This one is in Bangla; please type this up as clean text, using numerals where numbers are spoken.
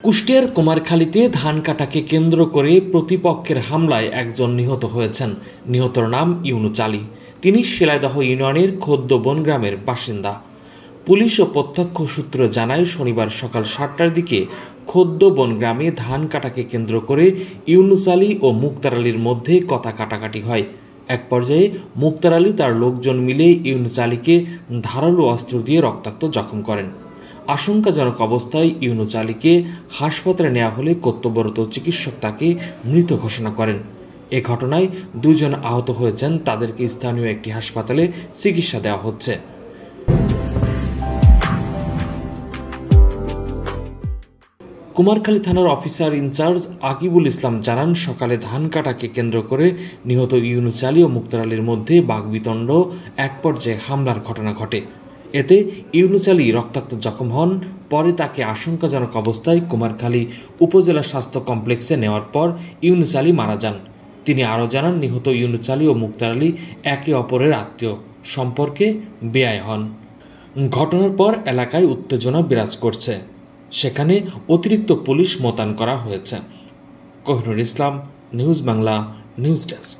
কুষ্টিয়ার কুমারখালীতে ধান কাটাকে কেন্দ্র করে প্রতিপক্ষের হামলায় একজন নিহত হয়েছেন। নিহতর নাম ইউনুস আলী। তিনি শিলাইদহ ইউনিয়নের খোদ্দ বনগ্রামের বাসিন্দা। পুলিশ ও প্রত্যক্ষ সূত্র জানায়, শনিবার সকাল 7টার দিকে খোদ্দ বনগ্রামে ধান কাটাকে কেন্দ্র করে ইউনুস আলী ও মুক্তার আলীর মধ্যে কথা কাটাকাটি হয়। এক পর্যায়ে মুক্তার আলী তার লোকজন মিলে ইউনুস আলীকে ধারালো অস্ত্র দিয়ে রক্তাক্ত জখম করেন। আশঙ্কাজনক অবস্থায় ইউনুস আলীকে হাসপাতালে নেওয়া হলে কর্তব্যরত চিকিৎসক তাকে মৃত ঘোষণা করেন। এ ঘটনায় দুজন আহত হয়েছেন, তাদেরকে স্থানীয় একটি হাসপাতালে চিকিৎসা দেওয়া হচ্ছে। কুমারখালী থানার অফিসার ইনচার্জ আকিবুল ইসলাম জানান, সকালে ধান কাটাকে কেন্দ্র করে নিহত ইউনুস আলী ও মুক্তার আলীর মধ্যে বাগবিতণ্ড এক পর্যায়ে হামলার ঘটনা ঘটে। এতে ইউনুস আলী রক্তাক্ত জখম হন। পরে তাকে আশঙ্কাজনক অবস্থায় কুমারখালী উপজেলা স্বাস্থ্য কমপ্লেক্সে নেওয়ার পর ইউনুস আলী মারা যান। তিনি আরও জানান, নিহত ইউনুস আলী ও মুক্তার আলী একে অপরের আত্মীয়, সম্পর্কে বেয়াই হন। ঘটনার পর এলাকায় উত্তেজনা বিরাজ করছে। সেখানে অতিরিক্ত পুলিশ মোতায়েন করা হয়েছে। কোহিনুর ইসলাম, নিউজ বাংলা, নিউজ ডেস্ক।